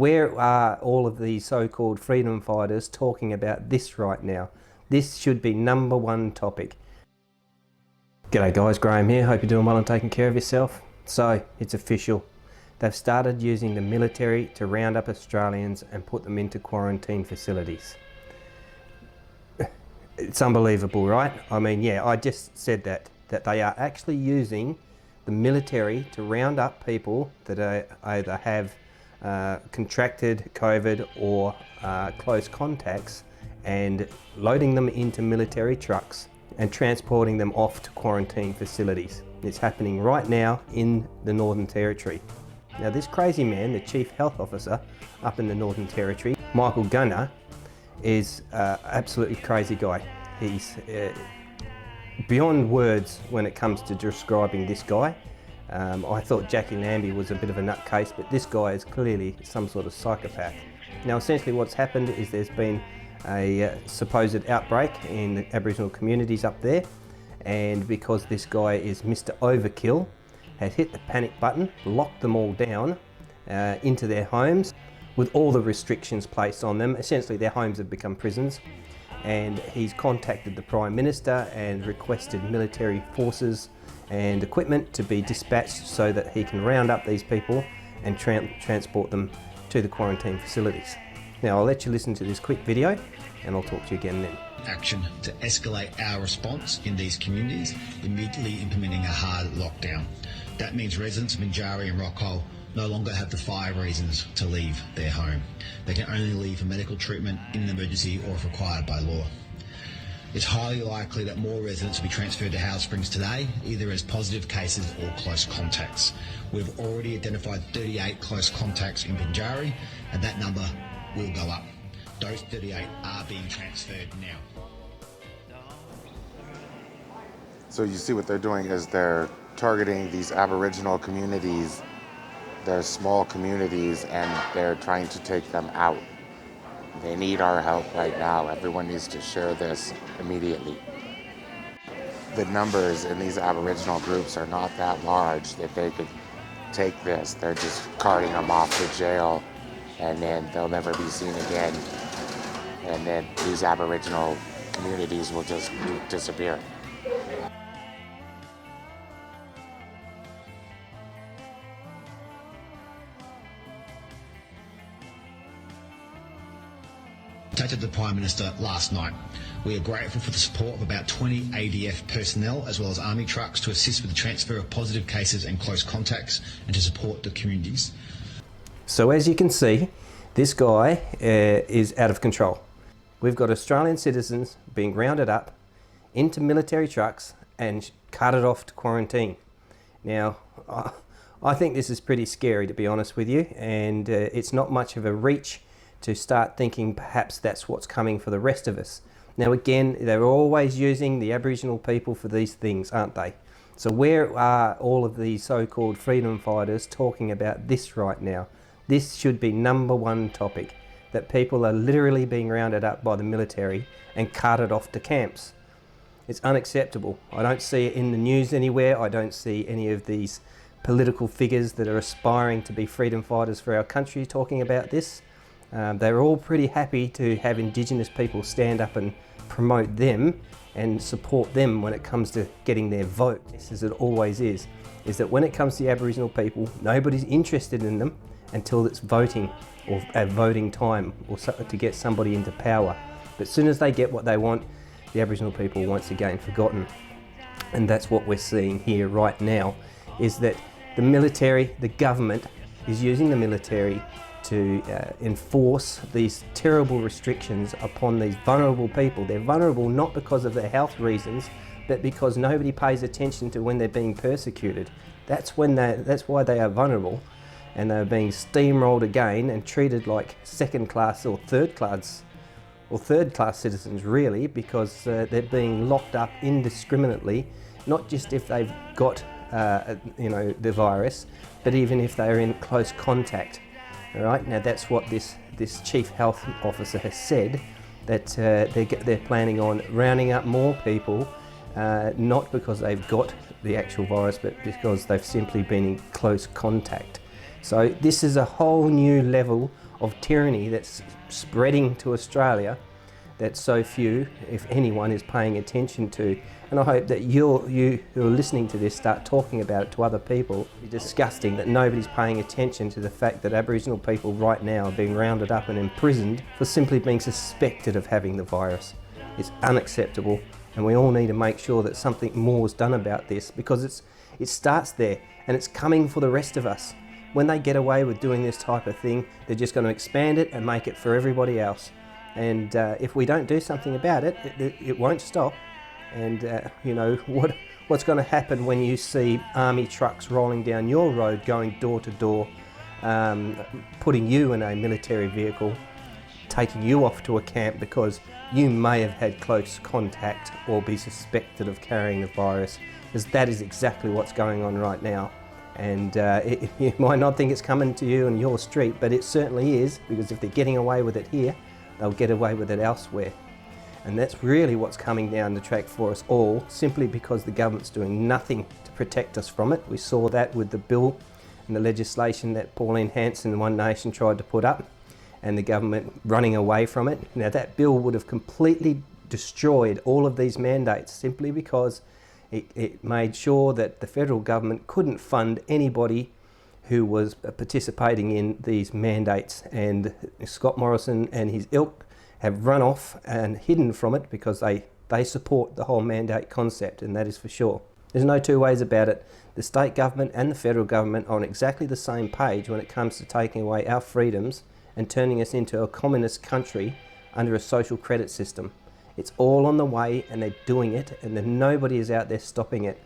where are all of these so-called freedom fighters talking about this right now? This should be #1 topic. G'day guys, Graham here. Hope you're doing well and taking care of yourself. So, it's official. They've started using the military to round up Australians and put them into quarantine facilities. It's unbelievable, right? I mean, yeah, I just said that they are actually using the military to round up people that either have contracted COVID or close contacts and loading them into military trucks and transporting them off to quarantine facilities. It's happening right now in the Northern Territory. Now this crazy man, the Chief Health Officer up in the Northern Territory, Michael Gunner, is absolutely crazy guy. He's beyond words when it comes to describing this guy. I thought Jackie Lambie was a bit of a nutcase, but this guy is clearly some sort of psychopath. Now essentially what's happened is there's been a supposed outbreak in the Aboriginal communities up there, and because this guy is Mr. Overkill, has hit the panic button, locked them all down into their homes with all the restrictions placed on them. Essentially their homes have become prisons, and he's contacted the Prime Minister and requested military forces and equipment to be dispatched so that he can round up these people and transport them to the quarantine facilities. Now I'll let you listen to this quick video and I'll talk to you again then. Action to escalate our response in these communities, immediately implementing a hard lockdown. That means residents of Minjari and Rockhole no longer have the 5 reasons to leave their home. They can only leave for medical treatment in an emergency or if required by law. It's highly likely that more residents will be transferred to Howard Springs today, either as positive cases or close contacts. We've already identified 38 close contacts in Minjari, and that number will go up. Those 38 are being transferred now. So you see what they're doing is they're targeting these Aboriginal communities. They're small communities and they're trying to take them out. They need our help right now. Everyone needs to share this immediately. The numbers in these Aboriginal groups are not that large that they could take this. They're just carting them off to jail and then they'll never be seen again. And then these Aboriginal communities will just disappear. Contacted the Prime Minister last night. We are grateful for the support of about 20 ADF personnel as well as army trucks to assist with the transfer of positive cases and close contacts and to support the communities. So as you can see, this guy is out of control. We've got Australian citizens being rounded up into military trucks and carted off to quarantine. Now, I think this is pretty scary, to be honest with you, and it's not much of a reach to start thinking perhaps that's what's coming for the rest of us. Now again, they're always using the Aboriginal people for these things, aren't they? So where are all of these so-called freedom fighters talking about this right now? This should be #1 topic, that people are literally being rounded up by the military and carted off to camps. It's unacceptable. I don't see it in the news anywhere. I don't see any of these political figures that are aspiring to be freedom fighters for our country talking about this. They're all pretty happy to have Indigenous people stand up and promote them and support them when it comes to getting their vote. This as it always is that when it comes to the Aboriginal people, nobody's interested in them until it's voting or at voting time or to get somebody into power. But as soon as they get what they want, the Aboriginal people are once again forgotten. And that's what we're seeing here right now, is that the military, the government, is using the military to enforce these terrible restrictions upon these vulnerable people. They're vulnerable not because of their health reasons, but because nobody pays attention to when they're being persecuted. That's why they are vulnerable, and they're being steamrolled again and treated like second class or third class citizens, really, because they're being locked up indiscriminately, not just if they've got the virus, but even if they're in close contact. All right, now that's what this Chief Health Officer has said, that they're planning on rounding up more people, not because they've got the actual virus, but because they've simply been in close contact. So this is a whole new level of tyranny that's spreading to Australia that so few, if anyone, is paying attention to. And I hope that you who are listening to this start talking about it to other people. It's disgusting that nobody's paying attention to the fact that Aboriginal people right now are being rounded up and imprisoned for simply being suspected of having the virus. It's unacceptable, and we all need to make sure that something more is done about this, because it starts there and it's coming for the rest of us. When they get away with doing this type of thing, they're just going to expand it and make it for everybody else. And if we don't do something about it, it won't stop. And you know, what's going to happen when you see army trucks rolling down your road, going door to door, putting you in a military vehicle, taking you off to a camp because you may have had close contact or be suspected of carrying the virus, because that is exactly what's going on right now. And you might not think it's coming to you in your street, but it certainly is, because if they're getting away with it here, they'll get away with it elsewhere. And that's really what's coming down the track for us all, simply because the government's doing nothing to protect us from it. We saw that with the bill and the legislation that Pauline Hanson and One Nation tried to put up, and the government running away from it. Now, that bill would have completely destroyed all of these mandates simply because it made sure that the federal government couldn't fund anybody who was participating in these mandates. And Scott Morrison and his ilk have run off and hidden from it because they support the whole mandate concept, and that is for sure. There's no two ways about it. The state government and the federal government are on exactly the same page when it comes to taking away our freedoms and turning us into a communist country under a social credit system. It's all on the way, and they're doing it, and then nobody is out there stopping it.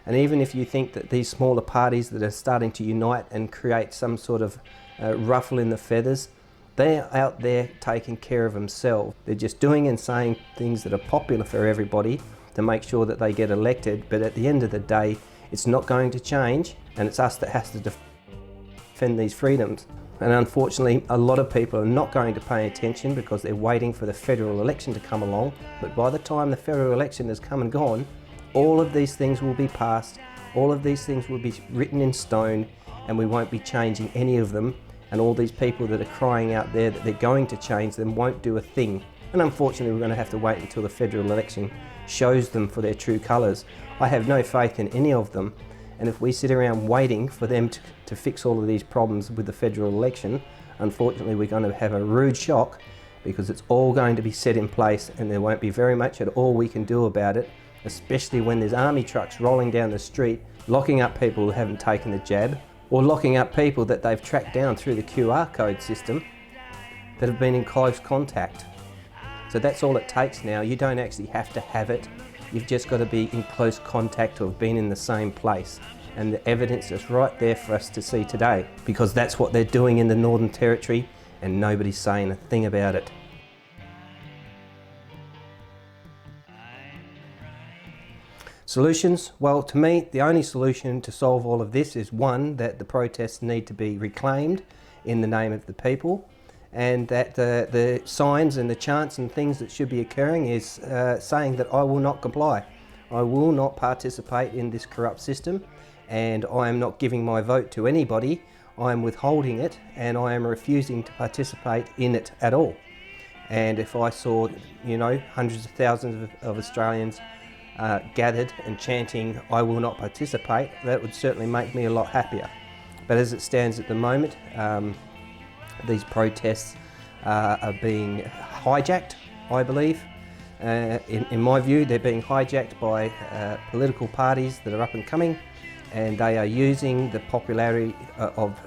And even if you think that these smaller parties that are starting to unite and create some sort of ruffle in the feathers, they're out there taking care of themselves. They're just doing and saying things that are popular for everybody to make sure that they get elected, but at the end of the day, it's not going to change, and it's us that has to defend these freedoms. And unfortunately, a lot of people are not going to pay attention because they're waiting for the federal election to come along. But by the time the federal election has come and gone, all of these things will be passed, all of these things will be written in stone, and we won't be changing any of them. And all these people that are crying out there that they're going to change them won't do a thing. And unfortunately, we're going to have to wait until the federal election shows them for their true colours. I have no faith in any of them. And if we sit around waiting for them to fix all of these problems with the federal election, unfortunately we're going to have a rude shock, because it's all going to be set in place and there won't be very much at all we can do about it, especially when there's army trucks rolling down the street, locking up people who haven't taken the jab, or locking up people that they've tracked down through the QR code system that have been in close contact. So that's all it takes now. You don't actually have to have it. You've just got to be in close contact or have been in the same place. And the evidence is right there for us to see today, because that's what they're doing in the Northern Territory, and nobody's saying a thing about it. Solutions? Well, to me, the only solution to solve all of this is, one, that the protests need to be reclaimed in the name of the people, and that the signs and the chants and things that should be occurring is saying that I will not comply. I will not participate in this corrupt system, and I am not giving my vote to anybody. I am withholding it, and I am refusing to participate in it at all. And if I saw, you know, hundreds of thousands of Australians gathered and chanting, I will not participate, that would certainly make me a lot happier. But as it stands at the moment, these protests are being hijacked, I believe. In my view, they're being hijacked by political parties that are up and coming, and they are using the popularity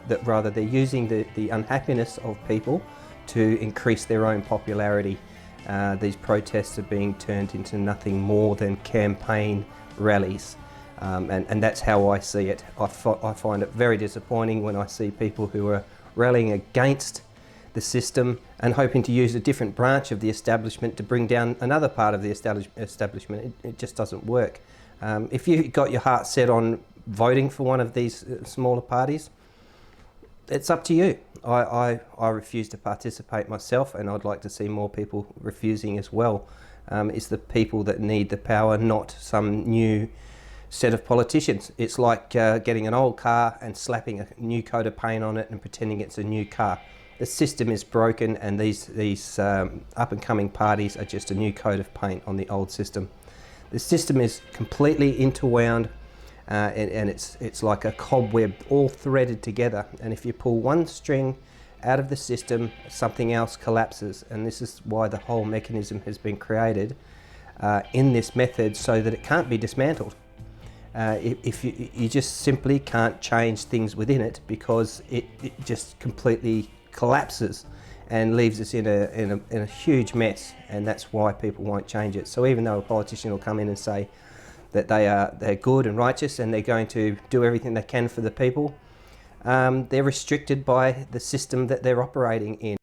they're using the unhappiness of people to increase their own popularity. These protests are being turned into nothing more than campaign rallies, and that's how I see it. I find it very disappointing when I see people who are rallying against the system and hoping to use a different branch of the establishment to bring down another part of the establishment. It just doesn't work. If you got your heart set on voting for one of these smaller parties, it's up to you. I refuse to participate myself, and I'd like to see more people refusing as well. It's the people that need the power, not some new set of politicians. It's like getting an old car and slapping a new coat of paint on it and pretending it's a new car. the system is broken, and these up and coming parties are just a new coat of paint on the old system. The system is completely interwound, and it's like a cobweb all threaded together, and if you pull one string out of the system, something else collapses, and this is why the whole mechanism has been created in this method, so that it can't be dismantled. If you just simply can't change things within it, because it just completely collapses and leaves us in a huge mess, and that's why people won't change it. So even though a politician will come in and say that they're good and righteous and they're going to do everything they can for the people, they're restricted by the system that they're operating in.